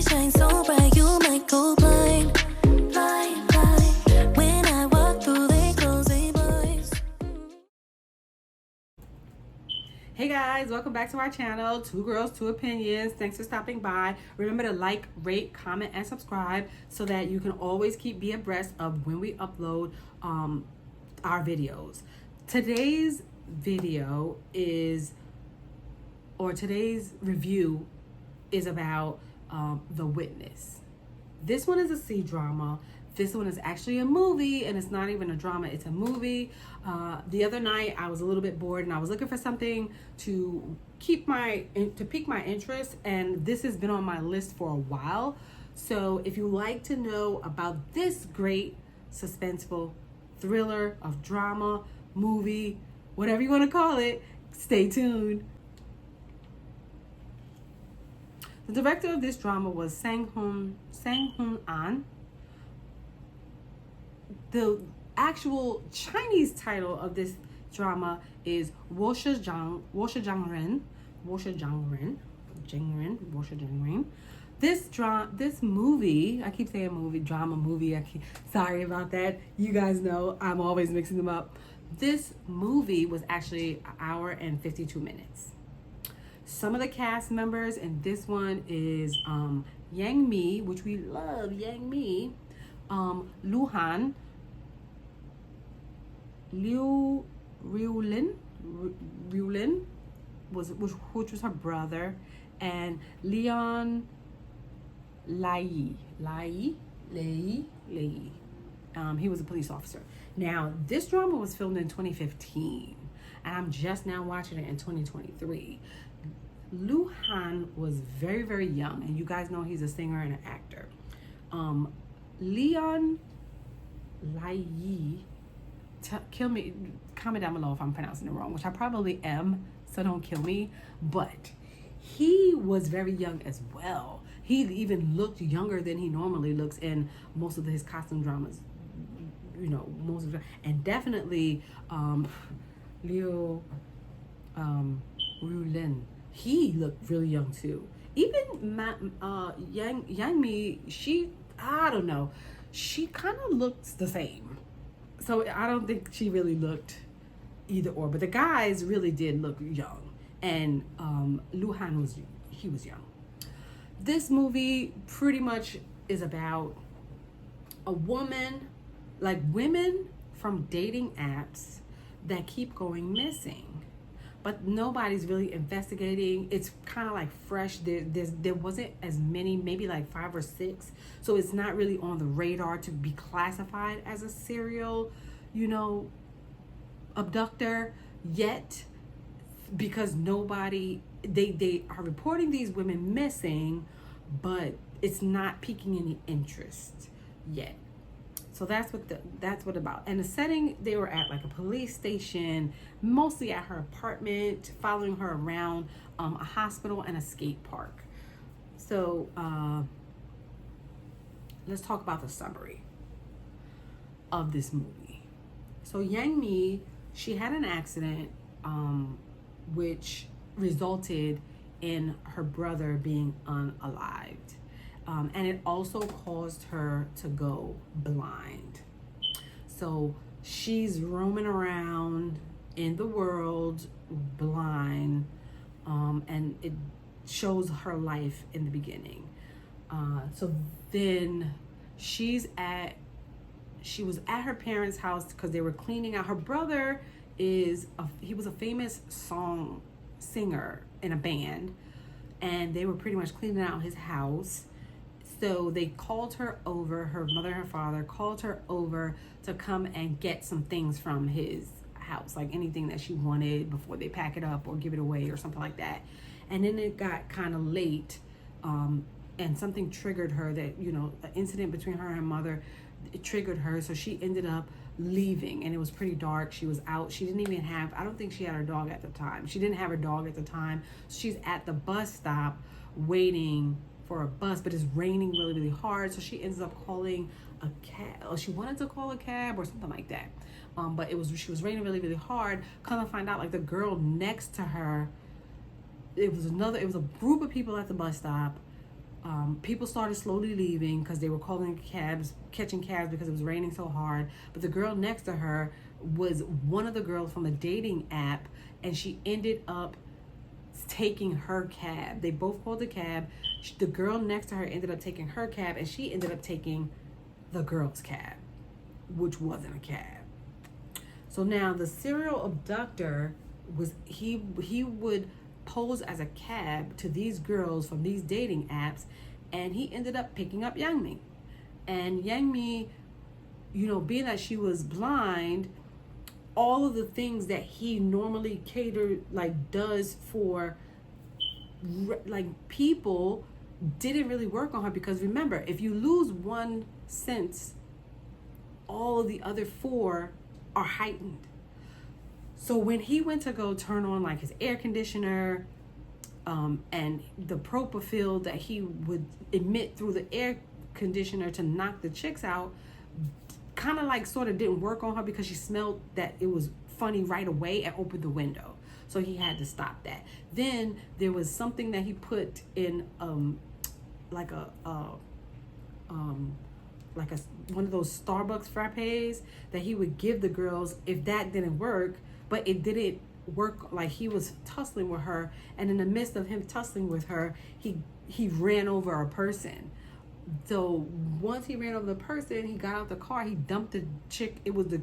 shine so bright, you might go blind. Blind, blind. When I walk through, they close their blinds. Hey guys, welcome back to our channel, Two Girls, Two Opinions. Thanks for stopping by. Remember to like, rate, comment, and subscribe so that you can always be abreast of when we upload our videos. Today's video today's review is about The Witness. This one is a C-drama. This one is actually a movie, and it's not even a drama, it's a movie. The other night I was a little bit bored and I was looking for something to pique my interest, and this has been on my list for a while. So if you like to know about this great suspenseful thriller of drama, movie, whatever you want to call it, stay tuned. The director of this drama was Sang-hoon An. The actual Chinese title of this drama is Jingren. This movie, I keep saying movie, drama, movie. Sorry about that. You guys know I'm always mixing them up. This movie was actually an hour and 52 minutes. Some of the cast members in this one is Yang Mi, which we love, Yang Mi, Luhan, Liu Riulin, which was her brother, and Leon Lai. He was a police officer. Now, this drama was filmed in 2015, and I'm just now watching it in 2023. Lu Han was very, very young, and you guys know he's a singer and an actor. Leon Lai, kill me, comment down below if I'm pronouncing it wrong, which I probably am, so don't kill me. But he was very young as well. He even looked younger than he normally looks in most of his costume dramas. You know, most of them, and definitely Liu Riulin. He looked really young too. Even Yang Mi, I don't know, she kind of looks the same. So I don't think she really looked either or. But the guys really did look young, and Lu Han was young. This movie pretty much is about a woman, like women from dating apps that keep going missing. But nobody's really investigating. It's kind of like fresh. There wasn't as many, maybe like 5 or 6. So it's not really on the radar to be classified as a serial, abductor yet, because they are reporting these women missing, but it's not piquing any interest yet. So that's what about. And the setting, they were at like a police station, mostly at her apartment, following her around a hospital and a skate park. So let's talk about the summary of this movie. So Yang Mi, she had an accident which resulted in her brother being unalived. And it also caused her to go blind. So she's roaming around in the world blind, and it shows her life in the beginning. So then she was at her parents' house because they were cleaning out. Her brother he was a famous song singer in a band, and they were pretty much cleaning out his house. So they called her over, her mother and her father called her over to come and get some things from his house, like anything that she wanted before they pack it up or give it away or something like that. And then it got kind of late, and something triggered her, that, an incident between her and her mother, it triggered her. So she ended up leaving, and it was pretty dark. She was out. She didn't even have, I don't think she had her dog at the time. She didn't have her dog at the time. So she's at the bus stop waiting for a bus, but it's raining really, really hard. So she ends up calling a cab. Or she wanted to call a cab or something like that. But she was raining really, really hard. Come to find out, like, the girl next to her, it was a group of people at the bus stop. People started slowly leaving because they were catching cabs because it was raining so hard. But the girl next to her was one of the girls from a dating app, and she ended up taking her cab. They both called the cab. The girl next to her ended up taking her cab, and she ended up taking the girl's cab, which wasn't a cab. So now the serial abductor he would pose as a cab to these girls from these dating apps, and he ended up picking up Yang Mi. And Yang Mi, being that she was blind, all of the things that he normally does for people didn't really work on her, because remember, if you lose one sense, all of the other four are heightened. So when he went to go turn on his air conditioner, and the propofol that he would emit through the air conditioner to knock the chicks out, kind of sort of didn't work on her, because she smelled that it was funny right away and opened the window. So he had to stop that. Then there was something that he put in one of those Starbucks frappes that he would give the girls if that didn't work. But it didn't work. He was tussling with her, and in the midst of him tussling with her, he ran over a person. So once he ran over the person, he got out the car, he dumped the chick. It was the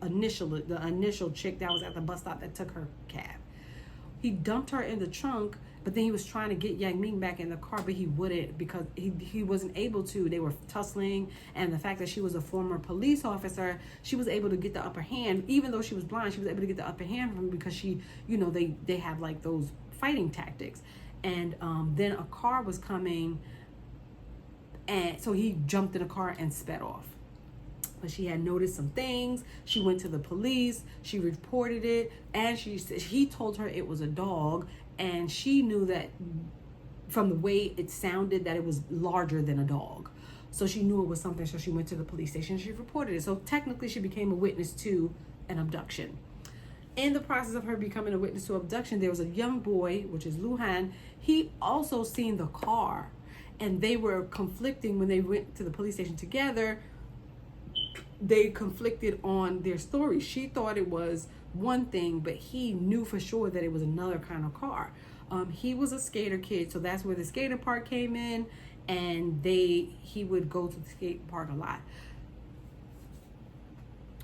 initial chick that was at the bus stop that took her cab. He dumped her in the trunk, but then he was trying to get Yang Ming back in the car, but he wouldn't, because he wasn't able to. They were tussling, and the fact that she was a former police officer, she was able to get the upper hand. Even though she was blind, she was able to get the upper hand from him, because she, they have those fighting tactics. And then a car was coming, and so he jumped in a car and sped off. But she had noticed some things. She went to the police. She reported it, and he told her it was a dog, and she knew that from the way it sounded that it was larger than a dog. So she knew it was something. So she went to the police station. She reported it. So technically, she became a witness to an abduction. In the process of her becoming a witness to abduction, there was a young boy, which is Luhan. He also seen the car, and they were conflicting when they went to the police station together. They conflicted on their story. She thought it was one thing, but he knew for sure that it was another kind of car. He was a skater kid, so that's where the skater park came in, and he would go to the skate park a lot.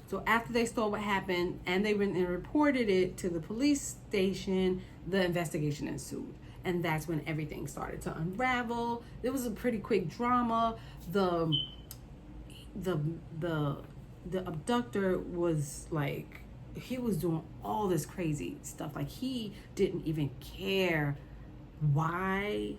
So after they saw what happened and they went and reported it to the police station, the investigation ensued. And that's when everything started to unravel. It was a pretty quick drama. The abductor was he was doing all this crazy stuff. He didn't even care why,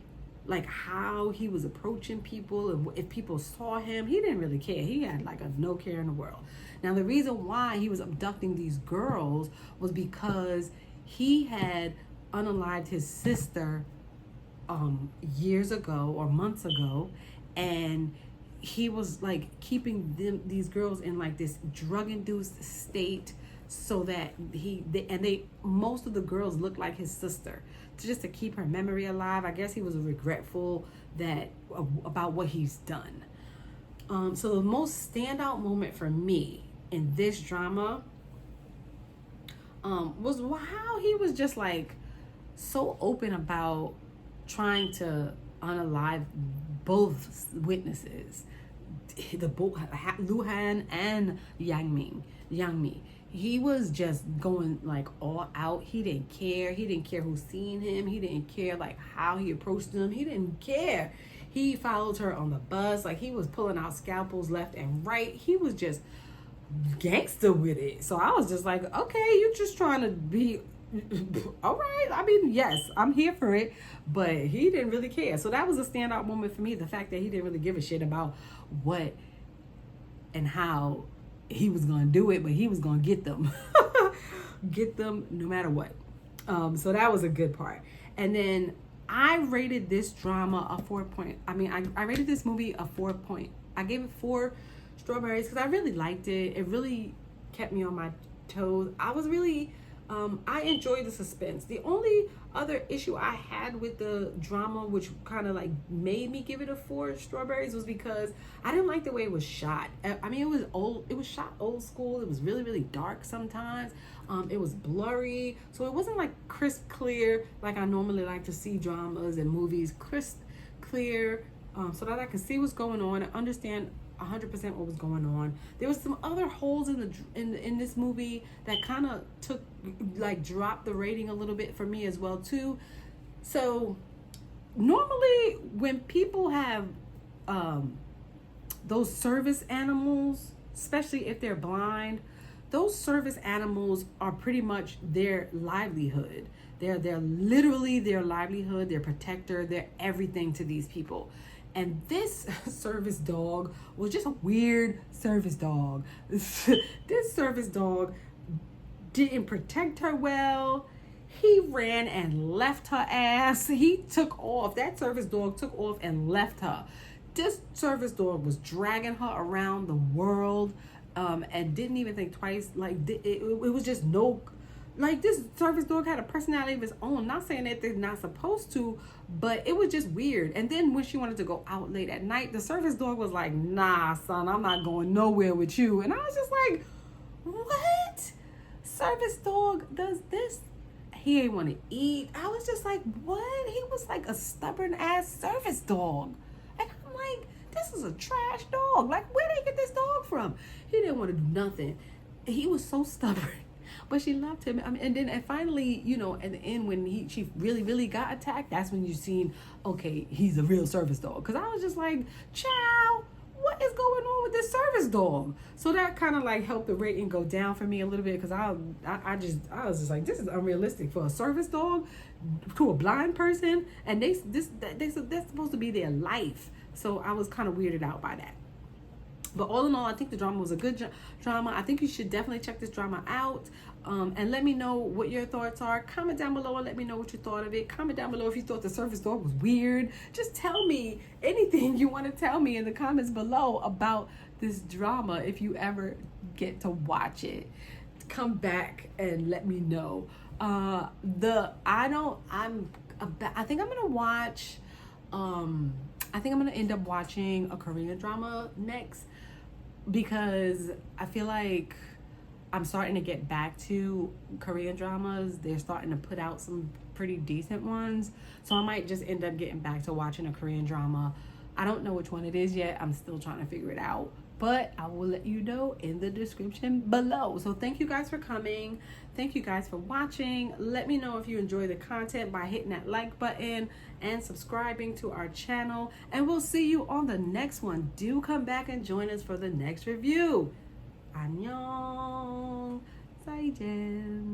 how he was approaching people, and if people saw him, he didn't really care. He had no care in the world. Now, the reason why he was abducting these girls was because he had unalived his sister years ago or months ago, and he was keeping these girls in this drug-induced state, so that most of the girls looked like his sister, just to keep her memory alive. I guess he was regretful about what he's done. So the most standout moment for me in this drama was how he was just so open about trying to unalive both witnesses, Luhan and Yang Mi. He was just going all out. He didn't care. He didn't care who seen him. He didn't care how he approached them. He didn't care. He followed her on the bus. He was pulling out scalpels left and right. He was just gangster with it. So I was just okay, you're just trying to be all right. I mean, yes, I'm here for it, but he didn't really care. So that was a standout moment for me. The fact that he didn't really give a shit about what and how he was going to do it, but he was going to get them. Get them no matter what. So that was a good part. And then I rated this drama a 4 point. I rated this movie a 4 point. I gave it 4 strawberries because I really liked it. It really kept me on my toes. I was really, I enjoyed the suspense. The only other issue I had with the drama, which kind of like made me give it a 4 strawberries, was because I didn't like the way it was shot. I mean, it was old. It was shot old school. It was really, really dark sometimes. It was blurry, so it wasn't like crisp clear like I normally like to see dramas and movies. Crisp clear, so that I could see what's going on and understand 100% what was going on. There was some other holes in this movie that kind of dropped the rating a little bit for me as well too. So normally when people have those service animals, especially if they're blind, those service animals are pretty much their livelihood. They're literally their livelihood, their protector, they're everything to these people. And this service dog was just a weird service dog. This service dog didn't protect her well. He ran and left her ass. He took off. That service dog took off and left her. This service dog was dragging her around the world, and didn't even think twice. Like, it was just no... Like, this service dog had a personality of its own. Not saying that they're not supposed to, but it was just weird. And then when she wanted to go out late at night, the service dog was like, nah, son, I'm not going nowhere with you. And I was just like, what? Service dog does this? He ain't want to eat. I was just like, what? He was like a stubborn ass service dog. And I'm like, this is a trash dog. Like, where did he get this dog from? He didn't want to do nothing. He was so stubborn. But she loved him. I mean, and finally, you know, at the end when she really, really got attacked, that's when you seen, okay, he's a real service dog. Because I was just like, chow, what is going on with this service dog? So that kind of like helped the rating go down for me a little bit, because I was just like, this is unrealistic for a service dog to a blind person, and that's supposed to be their life. So I was kind of weirded out by that. But all in all, I think the drama was a good drama. I think you should definitely check this drama out. And let me know what your thoughts are. Comment down below and let me know what you thought of it. Comment down below if you thought the service dog was weird. Just tell me anything you want to tell me in the comments below about this drama if you ever get to watch it. Come back and let me know. I think I'm gonna watch. I think I'm gonna end up watching a Korean drama next, because I feel like I'm starting to get back to Korean dramas. They're starting to put out some pretty decent ones. So I might just end up getting back to watching a Korean drama. I don't know which one it is yet. I'm still trying to figure it out. But I will let you know in the description below. So thank you guys for coming. Thank you guys for watching. Let me know if you enjoy the content by hitting that like button and subscribing to our channel. And we'll see you on the next one. Do come back and join us for the next review. 안녕. 사이젠.